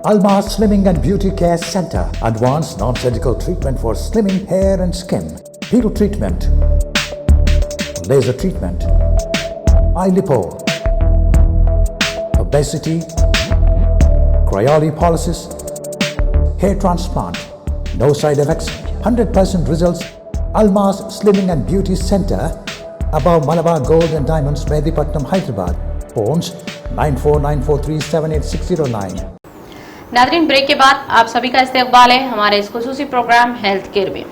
Almas Slimming and Beauty Care Center. Advanced non-surgical treatment for slimming hair and skin. Peel treatment. Laser treatment. Eye lipo. Obesity. Cryolipolysis. Hair transplant. No side effects. 100% results. Almas Slimming and Beauty Center. Above Malabar Gold and Diamonds, Mehdipatnam, Hyderabad. Phones 9494378609. नाज़रीन, break के बाद आप सभी का इस्तकबाल है हमारे इस खुसूसी प्रोग्राम हेल्थ केयर में।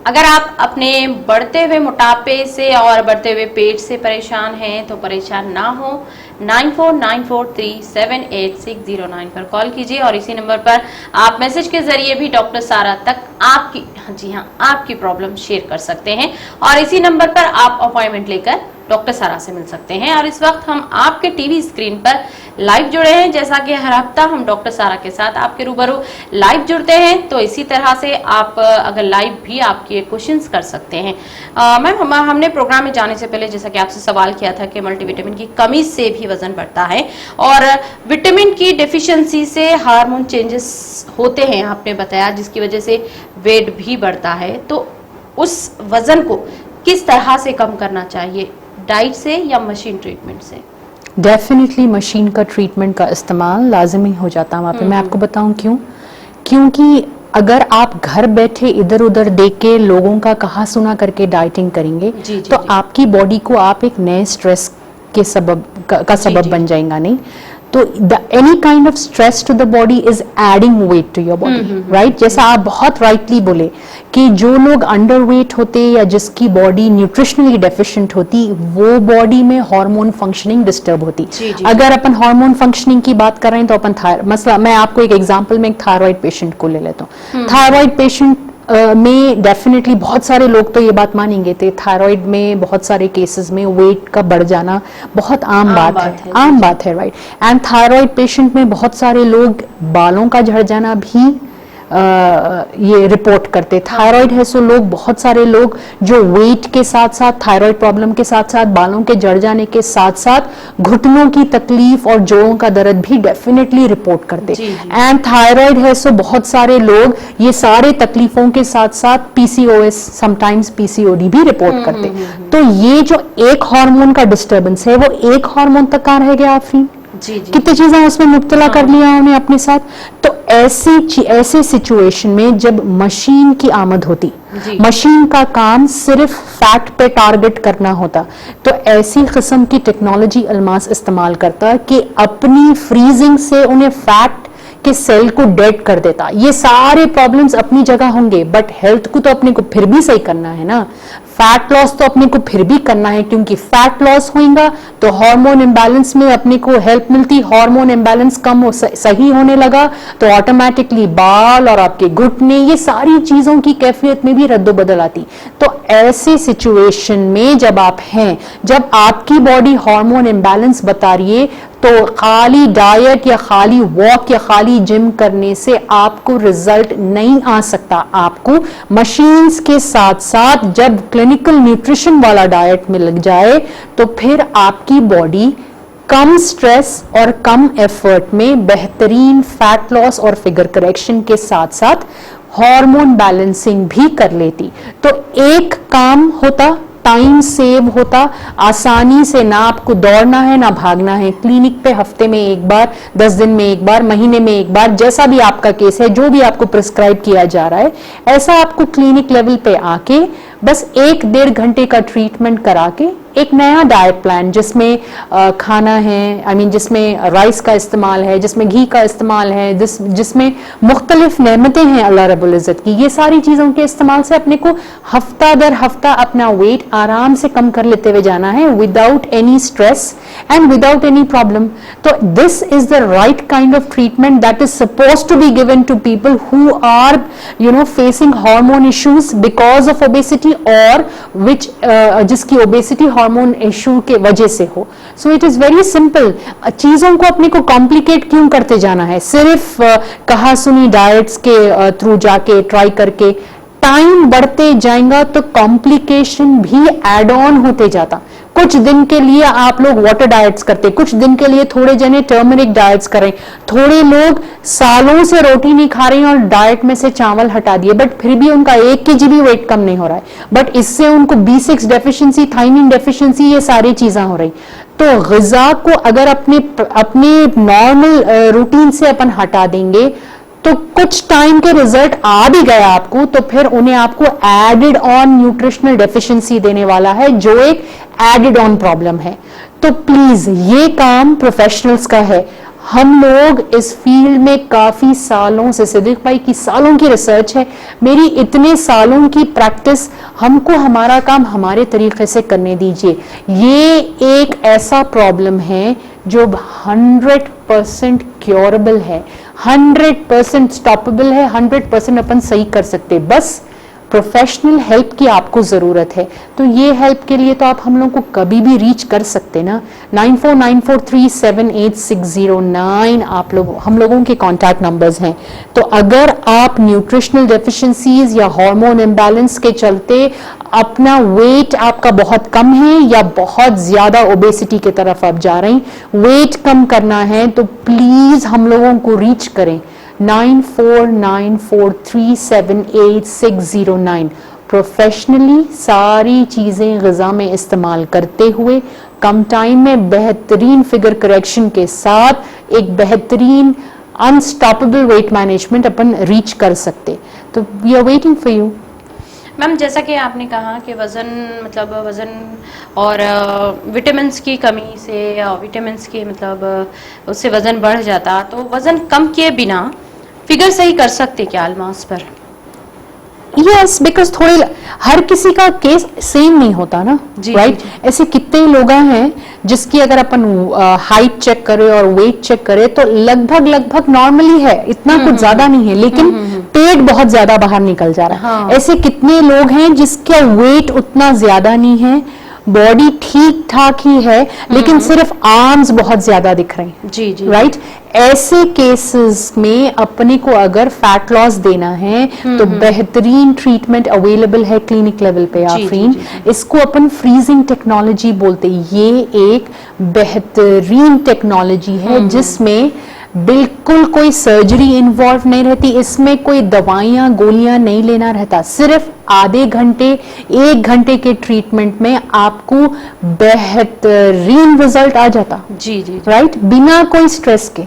अगर आप अपने बढ़ते हुए मोटापे से और बढ़ते हुए पेट से परेशान हैं तो परेशान ना हो, 9494378609 पर कॉल कीजिए और इसी नंबर पर आप मैसेज के जरिए भी डॉक्टर सारा तक आपकी आपकी प्रॉब्लम शेयर कर सकते हैं और इसी नंबर पर आप अपॉइंटमेंट लेकर डॉक्टर सारा से मिल सकते हैं। और इस वक्त हम आपके टीवी स्क्रीन पर लाइव जुड़े हैं, जैसा कि हर हफ्ता हम डॉक्टर सारा के साथ आपके रूबरू लाइव जुड़ते हैं, तो इसी तरह से आप अगर लाइव भी आपके क्वेश्चंस कर सकते हैं। मैम, हमने प्रोग्राम में जाने से पहले जैसा कि आपसे सवाल किया था कि मल्टीविटामिन की कमी से भी वजन बढ़ता है और विटामिन की डेफिशिएंसी से हार्मोन चेंजेस होते हैं, आपने बताया, जिसकी वजह से वेट भी बढ़ता है। तो उस वजन को किस तरह से कम करना चाहिए, डाइट से या मशीन ट्रीटमेंट से? डेफिनेटली मशीन का ट्रीटमेंट का इस्तेमाल लाजमी हो जाता है वहाँ पे। मैं आपको बताऊं क्यों? क्योंकि अगर आप घर बैठे इधर उधर देख के लोगों का कहा सुना करके डाइटिंग करेंगे तो आपकी बॉडी को आप एक नए स्ट्रेस के सबब बन जाएगा नहीं। तो any kind of stress to the body is adding weight to your body, right? जैसा आप बहुत राइटली बोले कि जो लोग अंडरवेट होते या जिसकी बॉडी न्यूट्रिशनली डेफिशिएंट होती, वो बॉडी में हार्मोन फंक्शनिंग डिस्टर्ब होती। अगर अपन हार्मोन फंक्शनिंग की बात कर रहे हैं तो अपन मसला, मैं आपको एक एग्जांपल में एक थायराइड पेशेंट को ले लेता हूँ। थायराइड पेशेंट में डेफिनेटली बहुत सारे लोग तो ये बात मानेंगे थे, थायराइड में बहुत सारे केसेस में वेट का बढ़ जाना बहुत आम बात है, राइट? एंड थायराइड पेशेंट में बहुत सारे लोग बालों का झड़ जाना भी ये रिपोर्ट करते। थायराइड है सो लोग, बहुत सारे लोग जो वेट के साथ साथ, थायराइड प्रॉब्लम के साथ साथ, बालों के झड़ जाने के साथ साथ घुटनों की तकलीफ और जोड़ों का दर्द भी डेफिनेटली रिपोर्ट करते। एंड थायराइड है सो बहुत सारे लोग ये सारे तकलीफों के साथ साथ पीसीओएस, समटाइम्स पीसीओडी भी रिपोर्ट करते। तो ये जो एक हार्मोन का डिस्टर्बेंस है, वो एक हार्मोन तक कहाँ रह गया आफरीन? कितनी चीजें उसमें मुब्तला कर लिया उन्हें अपने साथ। तो ऐसे सिचुएशन में जब मशीन की आमद होती, मशीन का काम सिर्फ फैट पे टारगेट करना होता, तो ऐसी किस्म की टेक्नोलॉजी अल्मास इस्तेमाल करता कि अपनी फ्रीजिंग से उन्हें फैट के सेल को डेड कर देता। ये सारे प्रॉब्लम्स अपनी जगह होंगे, बट हेल्थ को तो अपने को फिर भी सही करना है ना। फैट लॉस तो अपने को फिर भी करना है, क्योंकि फैट लॉस होगा तो हार्मोन इम्बैलेंस में अपने को हेल्प मिलती। हार्मोन इम्बैलेंस कम हो, सही होने लगा तो ऑटोमेटिकली बाल और आपके घुटने, ये सारी चीजों की कैफियत में भी रद्दोबदल आती। तो ऐसे सिचुएशन में जब आप हैं, जब आपकी बॉडी हार्मोन इम्बैलेंस बता रही है, तो खाली डाइट या खाली वॉक या खाली जिम करने से आपको रिजल्ट नहीं आ सकता। आपको मशीन्स के साथ साथ जब क्लिनिकल न्यूट्रिशन वाला डाइट में लग जाए तो फिर आपकी बॉडी कम स्ट्रेस और कम एफर्ट में बेहतरीन फैट लॉस और फिगर करेक्शन के साथ साथ हार्मोन बैलेंसिंग भी कर लेती। तो एक काम होता, टाइम सेव होता, आसानी से ना आपको दौड़ना है ना भागना है। क्लिनिक पे हफ्ते में एक बार, 10 दिन में एक बार, महीने में एक बार, जैसा भी आपका केस है, जो भी आपको प्रिस्क्राइब किया जा रहा है, ऐसा आपको क्लिनिक लेवल पे आके बस 1-1.5 घंटे का ट्रीटमेंट करा के एक नया डाइट प्लान जिसमें खाना है, जिसमें राइस का इस्तेमाल है, जिसमें घी का इस्तेमाल है, जिसमें मुख्तलिफ नेमतें हैं अल्लाह रब्बुल इज़्ज़त की, ये सारी चीज़ों के इस्तेमाल से अपने को हफ्ता दर हफ्ता अपना वेट आराम से कम कर लेते हुए जाना है, without any stress and without any problem. तो this is the right kind of treatment that is suppose to be given to people who are facing hormone issues because of obesity और which जिसकी obesity hormone issue के वजह से हो। So it is very simple. चीजों को अपने को कॉम्प्लिकेट क्यों करते जाना है? सिर्फ कहा सुनी डाइट्स के थ्रू जाके ट्राई करके टाइम बढ़ते जाएगा तो कॉम्प्लिकेशन भी एड ऑन होते जाता। कुछ दिन के लिए आप लोग वाटर डाइट्स करते, कुछ दिन के लिए थोड़े जने टर्मरिक डाइट्स करें, थोड़े लोग सालों से रोटी नहीं खा रहे हैं और डाइट में से चावल हटा दिए, बट फिर भी उनका 1 kg भी वेट कम नहीं हो रहा है, बट इससे उनको B6 डेफिशिएंसी, थायमिन डेफिशिएंसी, ये सारी चीजें हो रही। तो ग़िज़ा को अगर अपने नॉर्मल रूटीन से अपन हटा देंगे तो कुछ टाइम के रिजल्ट आ भी गया आपको, तो फिर उन्हें आपको एडेड ऑन न्यूट्रिशनल डेफिशिएंसी देने वाला है, जो एक एडेड ऑन प्रॉब्लम है। तो प्लीज ये काम प्रोफेशनल्स का है। हम लोग इस फील्ड में काफी सालों से, सिद्दीक भाई की सालों की रिसर्च है, मेरी इतने सालों की प्रैक्टिस, हमको हमारा काम हमारे तरीके से करने दीजिए। ये एक ऐसा प्रॉब्लम है जो 100% क्योरेबल है, 100% स्टॉपेबल है, 100% अपन सही कर सकते, बस प्रोफेशनल हेल्प की आपको जरूरत है। तो ये हेल्प के लिए तो आप हम लोग को कभी भी रीच कर सकते ना, 9494378609 आप लोग, हम लोगों के कॉन्टैक्ट नंबर्स हैं। तो अगर आप न्यूट्रिशनल डेफिशिएंसीज या हार्मोन इम्बैलेंस के चलते अपना वेट आपका बहुत कम है या बहुत ज्यादा ओबेसिटी की तरफ आप जा रहे हैं, वेट कम करना है, तो प्लीज हम लोगों को रीच करें 9494378609। प्रोफेशनली सारी चीजें ग़िज़ा में इस्तेमाल करते हुए कम टाइम में बेहतरीन फिगर करेक्शन के साथ एक बेहतरीन अनस्टॉपेबल वेट मैनेजमेंट अपन रीच कर सकते। तो we are waiting for you. Ma'am, जैसा कि आपने कहा कि वज़न मतलब वज़न और विटामिन्स की कमी से या विटामिन्स के मतलब उससे वज़न बढ़ जाता, तो वज़न कम किए बिना फिगर सही कर सकते क्या अल्मास पर? यस, बिकॉज थोड़े हर किसी का केस सेम नहीं होता ना, राइट? ऐसे कितने लोग हैं जिसकी अगर अपन हाइट चेक करें और वेट चेक करें तो लगभग नॉर्मली है, इतना कुछ ज्यादा नहीं है, लेकिन पेट बहुत ज्यादा बाहर निकल जा रहा है। हाँ। ऐसे कितने लोग हैं जिसका वेट उतना ज्यादा नहीं है, बॉडी ठीक ठाक ही है, लेकिन सिर्फ आर्म्स बहुत ज्यादा दिख रहे हैं। जी जी, राइट? ऐसे केसेस में अपने को अगर फैट लॉस देना है तो बेहतरीन ट्रीटमेंट अवेलेबल है क्लिनिक लेवल पे आफरीन। इसको अपन फ्रीजिंग टेक्नोलॉजी बोलते हैं। ये एक बेहतरीन टेक्नोलॉजी है जिसमें बिल्कुल कोई सर्जरी इन्वॉल्व नहीं रहती, इसमें कोई दवाइयां गोलियां नहीं लेना रहता, सिर्फ आधे घंटे 1 घंटे के ट्रीटमेंट में आपको बेहतरीन रिजल्ट आ जाता। जी जी, राइट? बिना कोई स्ट्रेस के।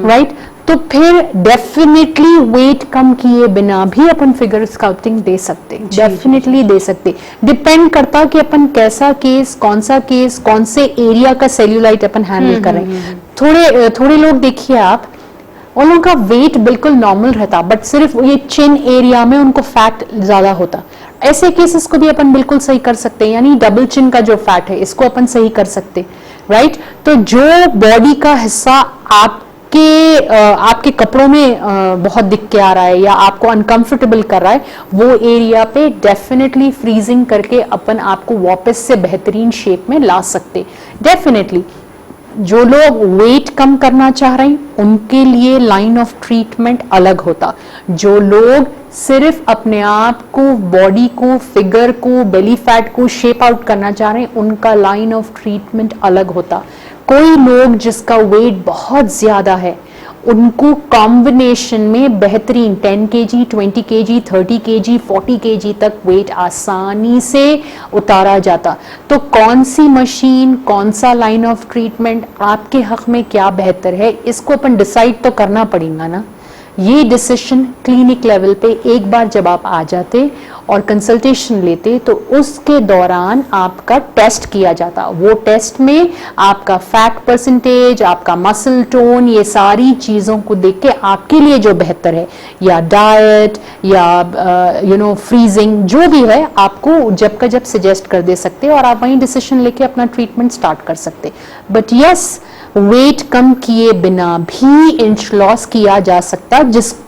राइट? तो फिर डेफिनेटली वेट कम किए बिना भी अपन फिगर स्कल्पटिंग दे सकते, डेफिनेटली दे सकते। डिपेंड करता कि अपन कैसा केस, कौन से एरिया का सेल्यूलाइट अपन हैंडल कर रहे हैं। थोड़े लोग देखिए आप, उन लोगों का वेट बिल्कुल नॉर्मल रहता, बट सिर्फ ये चिन एरिया में उनको फैट ज्यादा होता। ऐसे केसेस को भी अपन बिल्कुल सही कर सकते हैं, यानी डबल चिन का जो फैट है इसको अपन सही कर सकते। राइट? तो जो बॉडी का हिस्सा आपके कपड़ों में बहुत दिख के आ रहा है या आपको अनकंफर्टेबल कर रहा है, वो एरिया पे डेफिनेटली फ्रीजिंग करके अपन आपको वापस से बेहतरीन शेप में ला सकते। डेफिनेटली जो लोग वेट कम करना चाह रहे हैं उनके लिए लाइन ऑफ ट्रीटमेंट अलग होता। जो लोग सिर्फ अपने आप को, बॉडी को, फिगर को, बेली फैट को शेप आउट करना चाह रहे हैं उनका लाइन ऑफ ट्रीटमेंट अलग होता। कोई लोग जिसका वेट बहुत ज्यादा है उनको कॉम्बिनेशन में बेहतरीन 10 kg, 20 kg, 30 kg, 40 kg तक वेट आसानी से उतारा जाता। तो कौन सी मशीन, कौन सा लाइन ऑफ ट्रीटमेंट आपके हक में क्या बेहतर है, इसको अपन डिसाइड तो करना पड़ेगा ना। ये डिसीजन क्लिनिक लेवल पे एक बार जब आप आ जाते और कंसल्टेशन लेते तो उसके दौरान आपका टेस्ट किया जाता। वो टेस्ट में आपका फैट परसेंटेज, आपका मसल टोन, ये सारी चीज़ों को देख के आपके लिए जो बेहतर है, या डाइट या फ्रीजिंग, जो भी है आपको जब का जब सजेस्ट कर दे सकते और आप वहीं डिसीजन लेके अपना ट्रीटमेंट स्टार्ट कर सकते। बट यस, वेट कम किए बिना भी इंच लॉस किया जा सकता, जिसको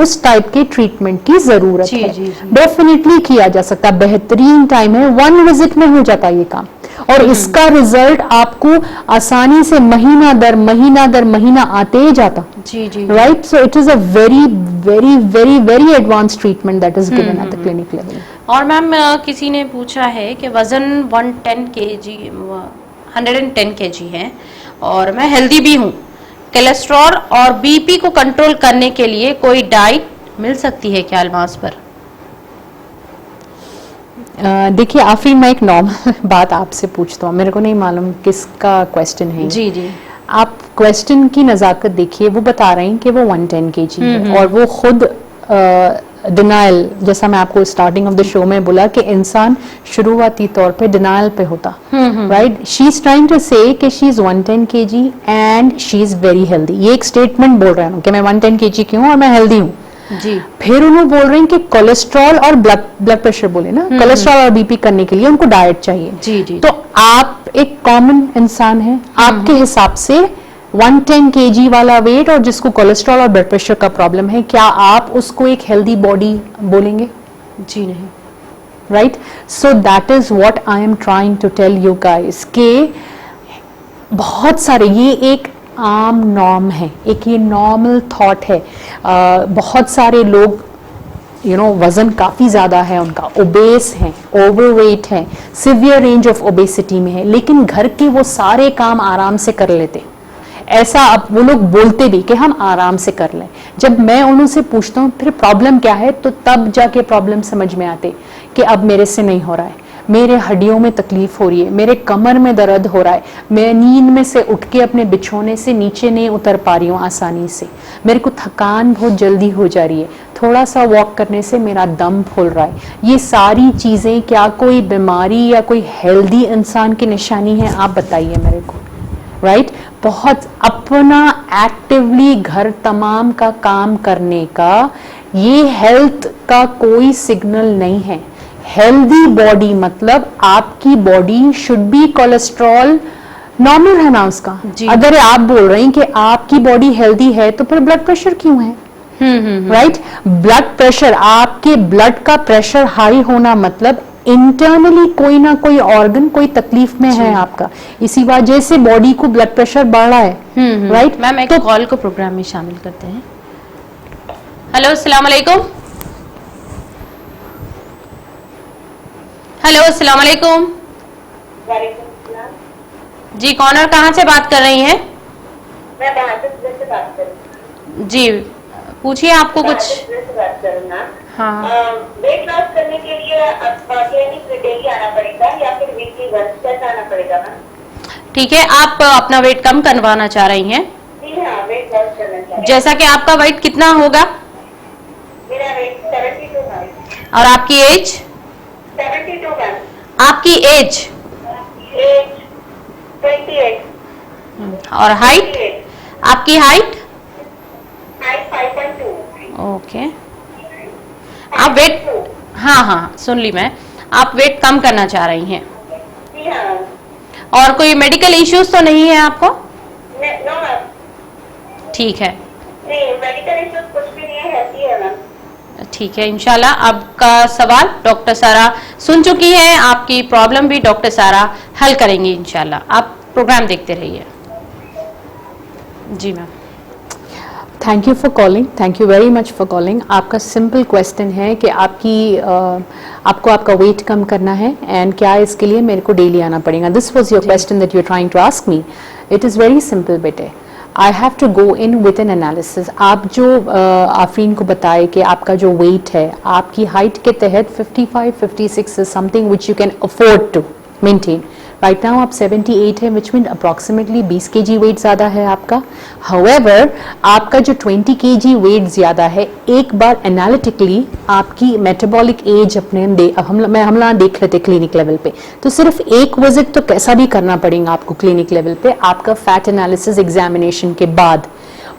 उस टाइप के ट्रीटमेंट की जरूरत है। डेफिनेटली किया जा सकता, बेहतरीन टाइम है, 1 विजिट में हो जाता ये काम और इसका रिजल्ट आपको आसानी से महीना दर महीना आते ही जाता। Right? So it is a very very very very advance treatment that is given at the clinic level. और मैम किसी ने पूछा है कि वज़न 110 kg है और मैं हेल्दी भी हूँ, कोलेस्ट्रॉल और बीपी को कंट्रोल करने के लिए कोई डाइट मिल सकती है क्या अल्मास पर? देखिए आफरीन, मैं एक नॉर्मल बात आपसे पूछता हूँ, मेरे को नहीं मालूम किसका क्वेश्चन है। जी जी, आप क्वेश्चन की नज़ाकत देखिए, वो बता रहे हैं कि वो 110 kg है और वो खुद डिनाइल, जैसा मैं आपको स्टार्टिंग ऑफ द शो में बोला कि इंसान शुरुआती तौर पे डिनाइल पे होता, right. She is trying to say कि she is 110 kg and she is very healthy. ये एक स्टेटमेंट बोल रहे हैं कि मैं 110 kg की हूँ और मैं हेल्दी हूँ जी। फिर उन्होंने बोल रहे हैं कि कोलेस्ट्रॉल और ब्लड प्रेशर बोले ना, कोलेस्ट्रॉल और बीपी करने के लिए उनको डाइट चाहिए। जी जी, तो आप एक कॉमन इंसान हैं, आपके हिसाब से 110 kg वाला वेट और जिसको कोलेस्ट्रॉल और ब्लड प्रेशर का प्रॉब्लम है, क्या आप उसको एक हेल्दी बॉडी बोलेंगे? जी नहीं। Right, so that is what I am trying to tell you guys के बहुत सारे, ये एक आम नॉर्म है, एक ये नॉर्मल थॉट है। बहुत सारे लोग वजन काफी ज्यादा है उनका, ओबेस है, ओवरवेट है, सिवियर रेंज ऑफ ओबेसिटी में है, लेकिन घर के वो सारे काम आराम से कर लेते। ऐसा अब वो लोग बोलते भी कि हम आराम से कर लें। जब मैं उनसे पूछता हूँ फिर प्रॉब्लम क्या है, तो तब जाके प्रॉब्लम समझ में आते कि अब मेरे से नहीं हो रहा है, मेरे हड्डियों में तकलीफ हो रही है, मेरे कमर में दर्द हो रहा है, मैं नींद में से उठ के अपने बिछोने से नीचे नहीं उतर पा रही हूँ आसानी से, मेरे को थकान बहुत जल्दी हो जा रही है, थोड़ा सा वॉक करने से मेरा दम फूल रहा है। ये सारी चीज़ें क्या कोई बीमारी या कोई हेल्दी इंसान की निशानी है? आप बताइए मेरे को, राइट। बहुत अपना एक्टिवली घर तमाम का काम करने का ये हेल्थ का कोई सिग्नल नहीं है। हेल्दी बॉडी मतलब आपकी body should be cholesterol normal है ना उसका। अगर आप बोल रहे हैं कि आपकी बॉडी हेल्दी है तो फिर ब्लड प्रेशर क्यों है? राइट, ब्लड प्रेशर, आपके ब्लड का प्रेशर हाई होना मतलब इंटरनली कोई ना कोई ऑर्गन कोई तकलीफ में है आपका, इसी वजह से बॉडी को ब्लड प्रेशर बढ़ रहा है। राइट मैम, एक कॉल को प्रोग्राम में शामिल करते हैं। हेलो, अस्सलाम वालेकुम। हेलो, अस्सलाम वालेकुम। जी, कौन और कहाँ से बात कर रही हैं? मैं बहादुर से बात कर रही हूँ। जी, पूछिए, आपको कुछ। बात करूँ। हाँ, वेट लॉस करने के लिए क्लिनिक डेली आना पड़ेगा या फिर वीकली वंस कैसे आना पड़ेगा मैम? ठीक है, आप अपना वेट कम करवाना चाह रही हैं? जी हाँ, वेट लॉस करना चाहिए। जैसा कि आपका वेट कितना होगा? मेरा वेट 72 है। और आपकी एज? 72 मैम। आपकी एज? एज 28। और हाइट? आपकी हाइट? हाइट 5.2। ओके। आप वेट, हाँ हाँ सुन ली मैं, आप वेट कम करना चाह रही हैं? जी हाँ। और कोई मेडिकल इश्यूज तो नहीं है आपको? No ma'am. ठीक है, नहीं, मेडिकल इश्यूज कुछ भी नहीं है, हेल्थी है मैम। ठीक है, इंशाल्लाह आपका सवाल डॉक्टर सारा सुन चुकी है, आपकी प्रॉब्लम भी डॉक्टर सारा हल करेंगी इंशाल्लाह। आप प्रोग्राम देखते रहिए। जी ma'am, thank you for calling, thank you very much for calling. आपका सिंपल क्वेश्चन है कि आपको आपका वेट कम करना है एंड क्या इसके लिए मेरे को डेली आना पड़ेगा। This was your question that you are trying to ask me. It is very simple बेटे, I have to go in with an analysis. आप जो आफरीन को बताए कि आपका जो वेट है आपकी हाइट के तहत 55-56 is something which you can afford to maintain. Right now आप 78 है, which mean approximately 20 kg weight ज़्यादा है आपका। हाउएवर आपका जो 20 kg वेट ज़्यादा है, एक बार एनालिटिकली आपकी मेटाबॉलिक एज अपने हम देख लेते क्लिनिक लेवल पे, तो सिर्फ एक विजिट तो कैसा भी करना पड़ेगा आपको क्लिनिक लेवल पे आपका फैट एनालिसिस एग्जामिनेशन के बाद।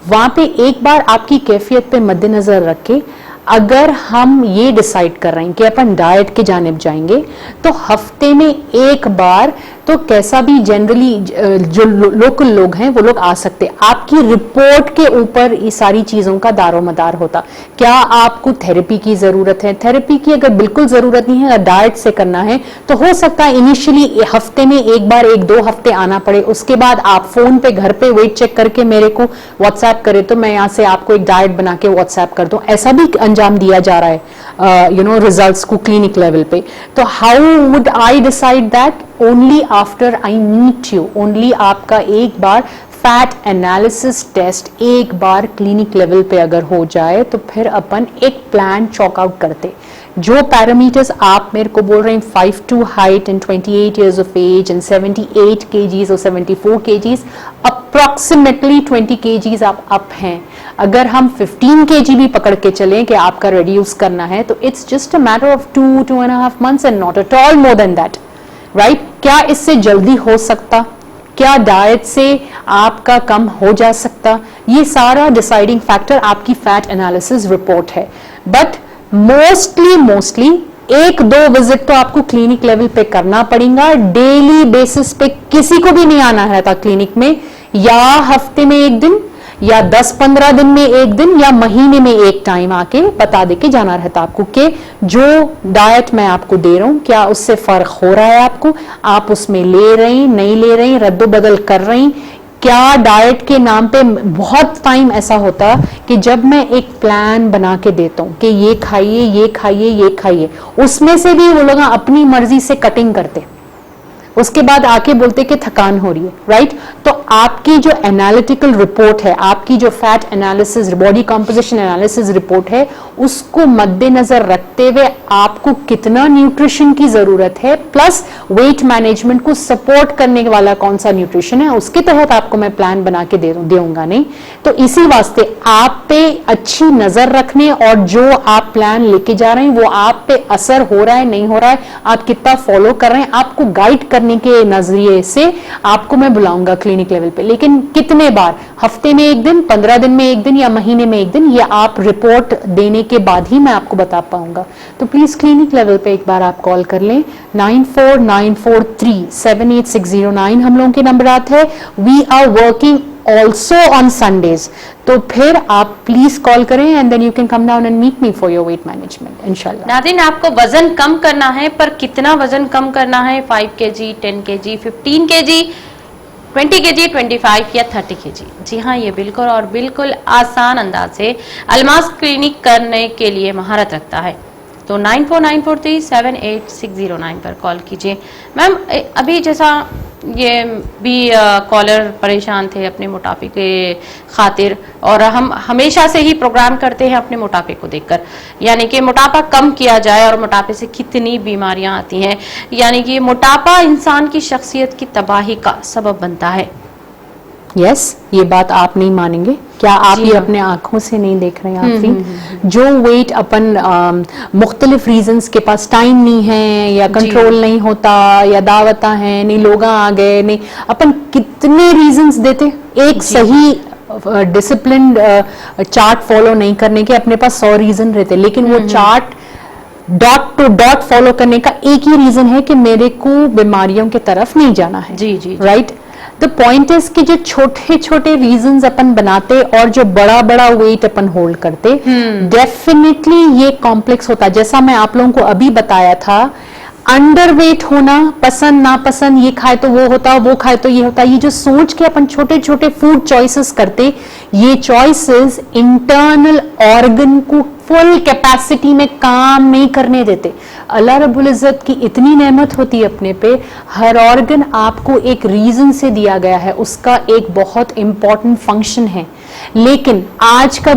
वहाँ पे एक बार आपकी कैफियत पे मद्देनज़र रख के अगर हम ये डिसाइड कर रहे हैं कि अपन डाइट के जानिब जाएंगे तो हफ्ते में एक बार तो कैसा भी जनरली जो लोकल लोग हैं वो लोग आ सकते। आपकी रिपोर्ट के ऊपर ये सारी चीज़ों का दारोमदार होता। क्या आपको थेरेपी की ज़रूरत है? थेरेपी की अगर बिल्कुल ज़रूरत नहीं है, अगर डाइट से करना है तो हो सकता है इनिशियली हफ्ते में एक बार 1-2 हफ्ते आना पड़े, उसके बाद आप फ़ोन पे घर पे वेट चेक करके मेरे को व्हाट्सएप करें तो मैं यहाँ से आपको एक डाइट बना के व्हाट्सएप कर दूँ। ऐसा भी अंजाम दिया जा रहा है। रिजल्ट्स को क्लिनिक लेवल पे। तो how would I decide that? Only after I meet you, only आपका एक बार फैट एनालिसिस टेस्ट एक बार क्लिनिक लेवल पे अगर हो जाए तो फिर अपन एक प्लान चॉक आउट करते। जो पैरामीटर्स आप मेरे को बोल रहे हैं 5'2" height and 28 years of age and 78 kgs और 74 kgs, अप्रॉक्सीमेटली 20 kgs आप अप हैं। अगर हम 15 kg भी पकड़ के चलें कि आपका रिड्यूस करना है तो it's just a matter of 2.5 months and not at all more than that, right? क्या इससे जल्दी हो सकता? क्या डाइट से आपका कम हो जा सकता? ये सारा डिसाइडिंग फैक्टर आपकी फैट एनालिसिस रिपोर्ट है। बट मोस्टली 1-2 विजिट तो आपको क्लिनिक लेवल पे करना पड़ेगा। डेली बेसिस पे किसी को भी नहीं आना रहता क्लिनिक में, या हफ्ते में 1 दिन या 10-15 दिन में 1 दिन या महीने में 1 टाइम आके बता दे के जाना रहता आपको कि जो डाइट मैं आपको दे रहा हूं क्या उससे फर्क हो रहा है आपको, आप उसमें ले रहे हैं नहीं ले रहे हैं, रद्दो बदल कर रहे हैं क्या। डाइट के नाम पे बहुत टाइम ऐसा होता कि जब मैं एक प्लान बना के देता हूं कि ये खाइए ये खाइए ये खाइए, उसमें से भी वो लोग अपनी मर्जी से कटिंग करते, उसके बाद आके बोलते कि थकान हो रही है, राइट? तो आपकी जो एनालिटिकल रिपोर्ट है, आपकी जो fat analysis body composition analysis report है, उसको मद्देनजर रखते हुए आपको कितना न्यूट्रिशन की जरूरत है प्लस वेट मैनेजमेंट को सपोर्ट करने वाला कौन सा न्यूट्रिशन है, उसके तहत आपको मैं प्लान बना के दूंगा नहीं। तो इसी वास्ते आप पे अच्छी नजर रखने और जो आप प्लान लेके जा रहे हैं वो आप पे असर हो रहा है नहीं हो रहा है, आप कितना फॉलो कर रहे हैं, आपको गाइड करने के नजरिए से आपको मैं बुलाऊंगा क्लिनिक लेवल पे। लेकिन कितने बार, हफ्ते में 1 दिन, 15 दिन में 1 दिन या महीने में 1 दिन, ये आप रिपोर्ट देने के बाद ही मैं आपको बता पाऊंगा। तो प्लीज क्लिनिक लेवल पे एक बार आप कॉल कर लें। 9494378609 हम लोगों के नंबर आते हैं। We are working also on Sundays, तो फिर आप प्लीज कॉल करें and then you can come down and meet me for your weight management इंशाल्लाह। नाज़रीन, आपको वजन कम करना है, पर कितना वजन कम करना है? 5 kg, 10 kg, 15 kg, 20 kg, 25 या 30 kg? जी हाँ, ये बिल्कुल और बिल्कुल आसान अंदाज से अलमास क्लिनिक करने के लिए महारत रखता है। तो 9494378609 पर कॉल कीजिए। मैम, अभी जैसा ये भी कॉलर परेशान थे अपने मोटापे के खातिर, और हम हमेशा से ही प्रोग्राम करते हैं अपने मोटापे को देखकर, यानी कि मोटापा कम किया जाए और मोटापे से कितनी बीमारियां आती हैं, यानी कि मोटापा इंसान की शख्सियत की तबाही का सबब बनता है। यस, ये बात आप नहीं मानेंगे। क्या आप ये अपने आंखों से नहीं देख रहे हैं आफरीन? जो वेट अपन मुख्तलिफ रीजंस के पास टाइम नहीं है या कंट्रोल नहीं होता या दावता है नहीं, लोग आ गए नहीं, अपन कितने रीजंस देते एक सही डिसिप्लिन चार्ट फॉलो नहीं करने के। अपने पास 100 रीजन रहते, लेकिन वो chart dot to dot follow करने का एक ही रीजन है कि मेरे को बीमारियों की तरफ नहीं जाना है। जी, राइट। द पॉइंट इज कि जो छोटे छोटे रीजंस अपन बनाते और जो बड़ा बड़ा वेट अपन होल्ड करते, डेफिनेटली ये कॉम्प्लेक्स होता। जैसा मैं आप लोगों को अभी बताया था, अंडरवेट होना, पसंद नापसंद, ये खाए तो वो होता, वो खाए तो ये होता, ये जो सोच के अपन छोटे छोटे फूड चॉइसेस करते, ये चॉइसेस इंटरनल ऑर्गन को फुल कैपेसिटी में काम नहीं करने देते। अल्लाह रब्बुल इज्जत की इतनी नेमत होती है अपने पे, हर ऑर्गन आपको एक रीजन से दिया गया है, उसका एक बहुत इंपॉर्टेंट फंक्शन है। लेकिन आज की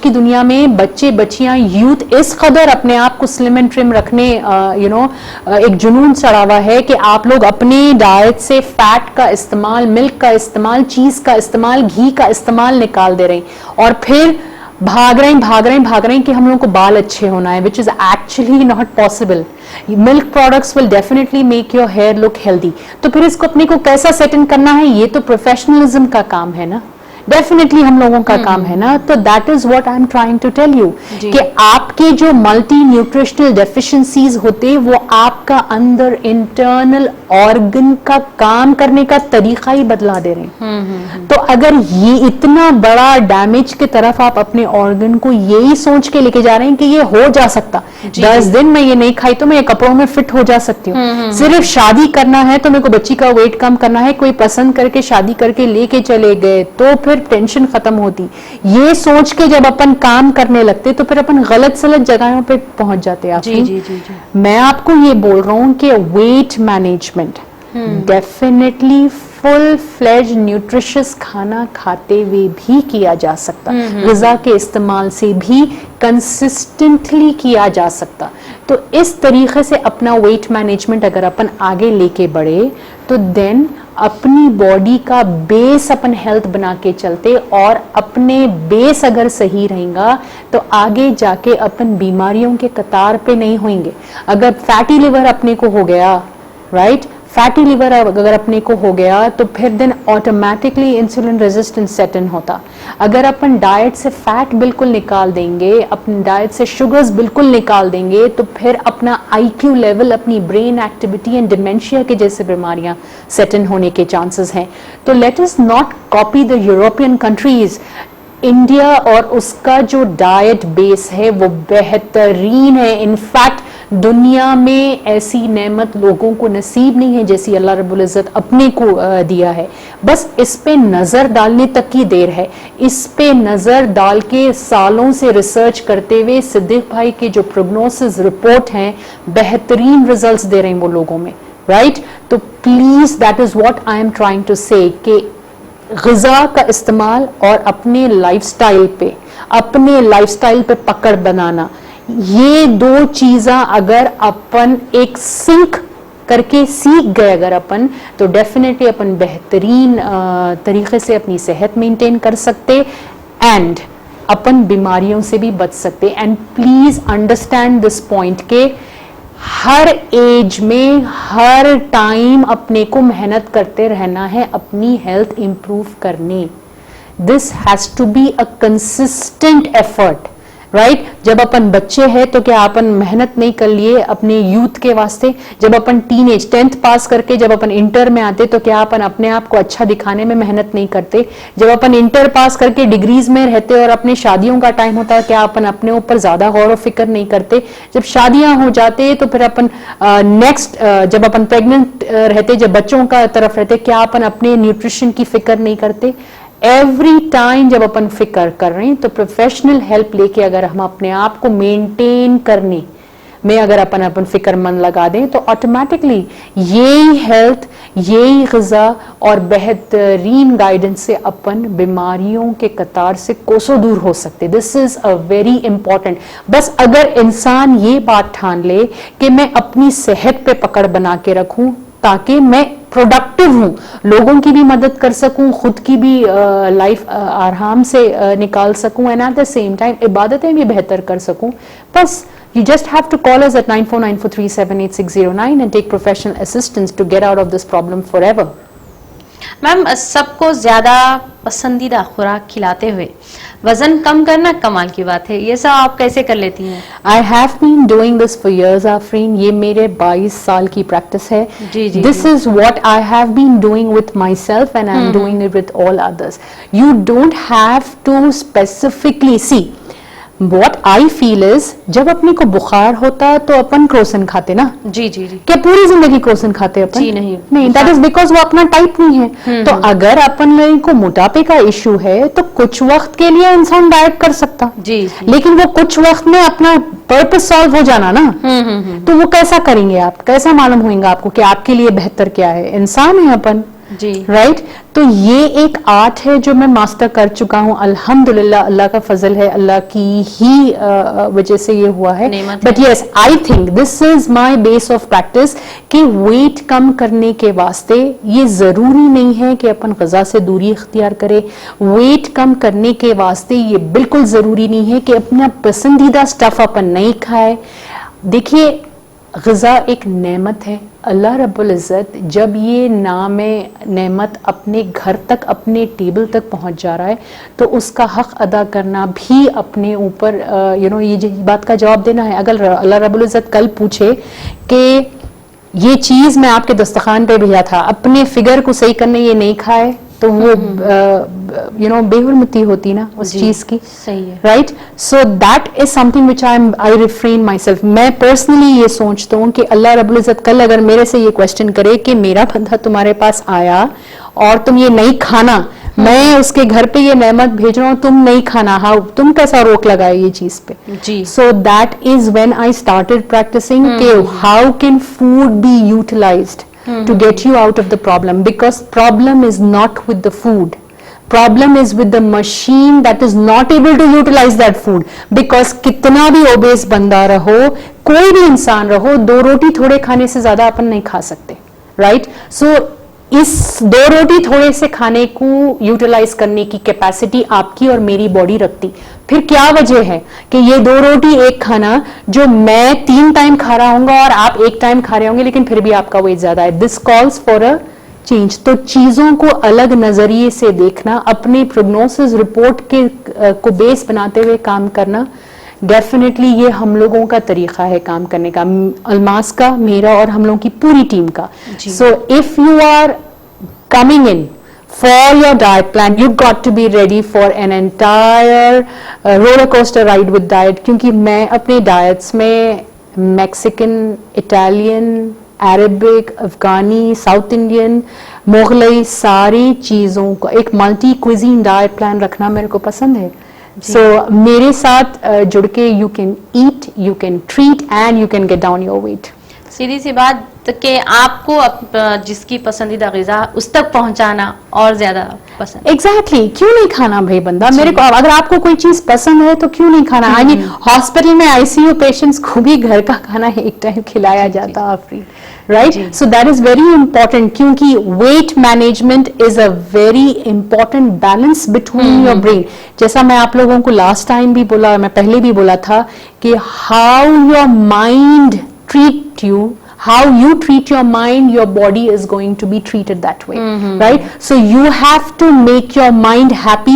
दुनिया में बच्चे बच्चियां यूथ इस कदर अपने आप को स्लिम एंड ट्रिम रखने एक जुनून चढ़ा हुआ है कि आप लोग अपने डाइट से फैट का इस्तेमाल, मिल्क का इस्तेमाल, चीज का इस्तेमाल, घी का इस्तेमाल निकाल दे रहे हैं और फिर भाग रहे हैं कि हम लोगों को बाल अच्छे होना है, which is actually not possible. Milk products will definitely make your hair look healthy. तो फिर इसको अपने को कैसा सेटिंग करना है, ये तो प्रोफेशनलिज्म का काम है ना, डेफिनेटली हम लोगों का काम है ना। तो that is what I am trying to tell you कि आपके जो मल्टी न्यूट्रिशनल डेफिशिएंसीज होते, वो आपका अंदर इंटरनल ऑर्गन का काम करने का तरीका ही बदला दे रहे हैं। तो अगर ये इतना बड़ा डैमेज की तरफ आप अपने ऑर्गन को यही सोच के लेके जा रहे हैं कि ये हो जा सकता, 10 दिन में ये नहीं खाई तो मैं ये कपड़ों में फिट हो जा सकती हूँ, सिर्फ शादी करना है तो मेरे को बच्ची का वेट कम करना है, कोई पसंद करके शादी करके लेके चले गए तो फिर फिर टेंशन खत्म होती। ये सोच के जब अपन काम करने लगते तो फिर अपन गलत सलत जगहों पे पहुंच जाते हैं। जी जी जी जी। मैं आपको ये बोल रहा हूँ कि weight management definitely full fledged nutritious खाना खाते हुए भी किया जा सकता, ग़िज़ा के इस्तेमाल से भी कंसिस्टेंटली किया जा सकता। तो इस तरीके से अपना वेट मैनेजमेंट अगर अपन आगे लेके बढ़े तो देन अपनी बॉडी का बेस अपन हेल्थ बना के चलते, और अपने बेस अगर सही रहेगा तो आगे जाके अपन बीमारियों के कतार पे नहीं होंगे। अगर फैटी लिवर अपने को हो गया, राइट, फैटी लिवर अगर अपने को हो गया तो फिर then automatically insulin resistance set in होता। अगर अपन डाइट से फैट बिल्कुल निकाल देंगे, अपनी डाइट से शुगर्स बिल्कुल निकाल देंगे, तो फिर अपना IQ लेवल, अपनी ब्रेन एक्टिविटी एंड डिमेंशिया के जैसे बीमारियां सेट इन होने के चांसेस हैं। तो let us not copy the European countries. India और उसका जो डाइट बेस है वो बेहतरीन है। इनफैक्ट दुनिया में ऐसी नेमत लोगों को नसीब नहीं है जैसी अल्लाह रब्बुल इज़्ज़त अपने को दिया है। बस इस पे नज़र डालने तक की देर है। इस पे नज़र डाल के सालों से रिसर्च करते हुए सिद्दीक भाई के जो प्रोग्नोसिस रिपोर्ट हैं, बेहतरीन रिजल्ट्स दे रहे हैं वो लोगों में, राइट। तो please that is what I am trying to say कि ग़िज़ा का इस्तेमाल और अपने लाइफस्टाइल पे पकड़ बनाना, ये दो चीज़ें अगर अपन एक सिंक करके सीख गए अगर अपन, तो डेफिनेटली अपन बेहतरीन तरीके से अपनी सेहत मेंटेन कर सकते एंड अपन बीमारियों से भी बच सकते। And please understand this point के हर एज में हर टाइम अपने को मेहनत करते रहना है अपनी हेल्थ इंप्रूव करने। This has to be a consistent effort, right. जब अपन बच्चे हैं तो क्या अपन मेहनत नहीं कर लिए अपने यूथ के वास्ते? जब अपन टीनेज 10th पास करके जब अपन इंटर में आते तो क्या अपन अपने आप को अच्छा दिखाने में मेहनत नहीं करते? जब अपन इंटर पास करके डिग्रीज में रहते और अपने शादियों का टाइम होता है, क्या अपन अपने ऊपर ज्यादा गौर व फिक्र नहीं करते? जब शादियां हो जाते तो फिर अपन नेक्स्ट जब अपन प्रेग्नेंट रहते, जब बच्चों का तरफ रहते, क्या अपन अपने न्यूट्रिशन की फिक्र नहीं करते? एवरी टाइम जब अपन फिक्र कर रहे हैं तो प्रोफेशनल हेल्प लेके अगर हम अपने आप को मेंटेन करने में अगर अपन फिक्रमंद लगा दें तो ऑटोमेटिकली यही हेल्थ, यही ग़िज़ा और बेहतरीन गाइडेंस से अपन बीमारियों के कतार से कोसों दूर हो सकते। This is a very important. बस अगर इंसान ये बात ठान ले कि मैं अपनी सेहत पे पकड़ बना के रखूं ताकि मैं प्रोडक्टिव हूं, लोगों की भी मदद कर सकूं, खुद की भी लाइफ आराम से निकाल सकूं and at the same time इबादतें भी बेहतर कर सकूं, बस you just have to call us at 9494378609 and take professional assistance to get out of this problem forever. Ma'am, सबको ज्यादा पसंदीदा खुराक खिलाते हुए वजन कम करना कमाल की बात है, ये सब आप कैसे कर लेती हैं? I have been doing this for years, Afreen. ये मेरे 22 साल की प्रैक्टिस है। जी जी। This is what I have been doing with myself and I am doing it with all others. You don't have to specifically see. What I feel is जब अपने को बुखार होता तो अपन क्रोसन खाते ना? जी जी जी। क्या पूरी जिंदगी क्रोसन खाते अपन? जी नहीं। दैट इज बिकॉज वो अपना टाइप नहीं है। तो अगर अपन लोगों को मोटापे का इशू है तो कुछ वक्त के लिए इंसान डाइट कर सकता, जी। लेकिन वो कुछ वक्त में अपना पर्पस सॉल्व हो जाना ना, तो वो कैसा करेंगे आप? कैसा मालूम होगा आपको कि आपके लिए बेहतर क्या है? इंसान है अपन, जी, राइट। तो ये एक आर्ट है जो मैं मास्टर कर चुका हूँ अल्हम्दुलिल्लाह। अल्लाह का फजल है, अल्लाह की ही वजह से ये हुआ है। But yes, I think this is my base of practice कि वेट कम करने के वास्ते ये जरूरी नहीं है कि अपन ग़िज़ा से दूरी इख्तियार करें। वेट कम करने के वास्ते ये बिल्कुल जरूरी नहीं है कि अपना पसंदीदा स्टफ अपन नहीं खाए। देखिए, ग़िज़ा एक नेमत है। अल्लाह रब्बुल इज़्ज़त जब ये नाम नेमत अपने घर तक, अपने टेबल तक पहुंच जा रहा है तो उसका हक अदा करना भी अपने ऊपर ये बात का जवाब देना है। अगर अल्लाह रब्बुल इज़्ज़त कल पूछे कि ये चीज़ मैं आपके दस्तरखान पे भेजा था, अपने फिगर को सही करने ये नहीं खाए, तो वो बेहुरमती होती ना उस चीज की। सही है, right. So that is something which I refrain my self. मैं पर्सनली ये सोचता हूँ कि अल्लाह रब्बुल इज़्ज़त कल अगर मेरे से ये क्वेश्चन करे कि मेरा बंदा तुम्हारे पास आया और तुम ये नहीं खाना, मैं उसके घर पे ये नेमत भेज रहा हूँ, तुम नहीं खाना, हाउ, तुम कैसा रोक लगाए ये चीज पे? जी। So that is when I started practising के how can food be utilised to get you out of the problem, because problem is not with the food, problem is with the machine that is not able to utilize that food. Because कितना भी OBCs बंदा रहो, कोई भी इंसान रहो, 2 रोटी थोड़े खाने से ज्यादा अपन नहीं खा सकते, राइट? सो इस 2 रोटी थोड़े से खाने को यूटिलाइज करने की कैपेसिटी आपकी और मेरी बॉडी रखती। फिर क्या वजह है कि ये 2 रोटी 1 खाना जो मैं 3 टाइम खा रहा हूंगा और आप 1 टाइम खा रहे होंगे, लेकिन फिर भी आपका वेट ज्यादा है। This calls for a change. तो चीजों को अलग नजरिए से देखना, अपने प्रोग्नोसिस रिपोर्ट के को बेस बनाते हुए काम करना, डेफिनेटली ये हम लोगों का तरीका है काम करने का, अलमास का, मेरा और हम लोगों की पूरी टीम का। So if you are coming in for your diet plan, you've got to be ready for an entire roller coaster ride with diet. क्योंकि मैं अपने diets में मैक्सिकन, इटालियन, अरबिक, अफगानी, साउथ इंडियन, मुगलई, सारी चीज़ों को एक मल्टी क्विजीन डाइट प्लान रखना मेरे को पसंद है। सो मेरे साथ जुड़ के you can eat, you can treat and you can get down your weight. सीधी सी बात कि आपको जिसकी पसंदीदा ग़िज़ा उस तक पहुंचाना और ज्यादा पसंद। एग्जैक्टली, क्यों नहीं खाना भाई बंदा? मेरे को अगर आपको कोई चीज पसंद है तो क्यों नहीं खाना? आई मीन हॉस्पिटल में आईसीयू पेशेंट्स को भी घर का खाना एक टाइम खिलाया जाता है free, right? So that is very important, क्योंकि weight management is a very important balance between your brain. जैसा मैं आप लोगों को लास्ट टाइम भी बोला, मैं पहले भी बोला था कि how your mind treat you, how you treat your mind, your body is going to be treated that way, right? So you have to make your mind happy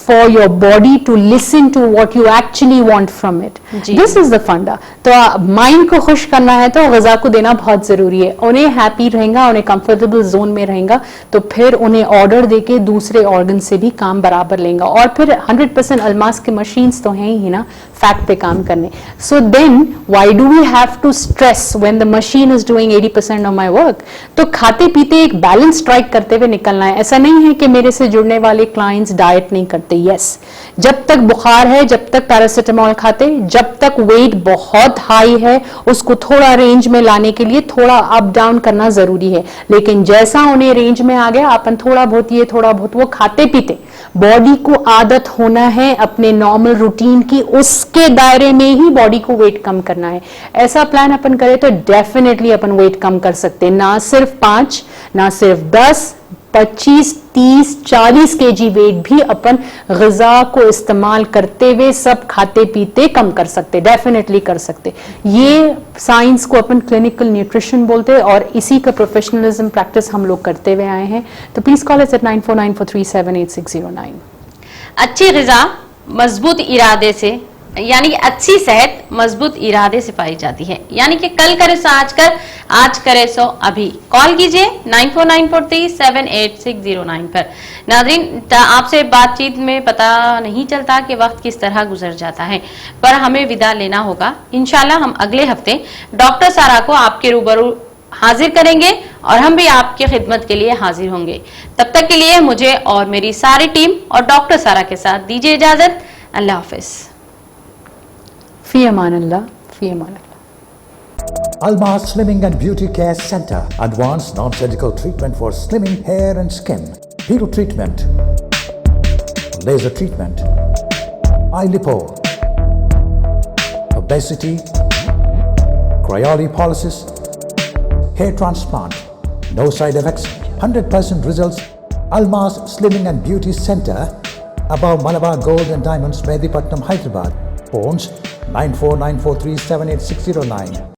for your body to listen to what you actually want from it. This is the funda. तो mind को खुश करना है तो ग़िज़ा को देना बहुत ज़रूरी है। उन्हें हैप्पी रहेगा, उन्हें कंफर्टेबल जोन में रहेगा, तो फिर उन्हें ऑर्डर देके दूसरे ऑर्गन से भी काम बराबर लेगा। और फिर 100% अलमास के मशीन्स तो हैं ही ना फैक्ट पे काम करने। So then why do we have to stress when the machine is doing 80% of my work? तो खाते पीते एक बैलेंस स्ट्राइक करते हुए निकलना है। ऐसा नहीं है कि मेरे से जुड़ने वाले क्लाइंट्स डाइट नहीं करते। यस, जब तक बुखार है, जब तक पैरासिटामोल खाते, जब तक वेट बहुत हाई है, उसको थोड़ा रेंज में लाने के लिए थोड़ा अप डाउन करना जरूरी है। लेकिन जैसा उन्हें रेंज में आ गया, अपन थोड़ा बहुत ये थोड़ा बहुत वो खाते पीते, बॉडी को आदत होना है अपने नॉर्मल रूटीन की, उसके दायरे में ही बॉडी को वेट कम करना है। ऐसा प्लान अपन करें तो डेफिनेटली अपन वेट कम कर सकते हैं। ना सिर्फ 5, ना सिर्फ 10, 25, 30, 40 kg वेट भी अपन ग़िज़ा को इस्तेमाल करते हुए सब खाते पीते कम कर सकते, डेफिनेटली कर सकते। ये साइंस को अपन क्लिनिकल न्यूट्रिशन बोलते हैं और इसी का प्रोफेशनलिज्म प्रैक्टिस हम लोग करते हुए आए हैं। तो प्लीज कॉल अस एट 9494378609। अच्छी ग़िज़ा मजबूत इरादे से, यानी कि अच्छी सेहत मजबूत इरादे से पाई जाती है। यानी कि कल करे सो आज करे सो अभी। कॉल कीजिए 9494378609 पर। नाज़रीन, आपसे बातचीत में पता नहीं चलता कि वक्त किस तरह गुजर जाता है, पर हमें विदा लेना होगा। इंशाल्लाह हम अगले हफ्ते डॉक्टर सारा को आपके रूबरू हाजिर करेंगे और हम भी आपकी खिदमत के लिए हाजिर होंगे। तब तक के लिए मुझे और मेरी सारी टीम और डॉक्टर सारा के साथ दीजिए इजाजत। अल्लाह हाफिज। फी अमान अल्लाह, फी अमान अल्लाह। Almas Slimming and Beauty Care Center. Advanced non-surgical treatment for slimming hair and skin. Peel treatment. Laser treatment. Eye lipo. Obesity. Cryolipolysis. Hair transplant. No side effects. 100% results. Almas Slimming and Beauty Center. Above Malabar Gold and Diamonds, Medipatnam, Hyderabad. Phones 9494378609.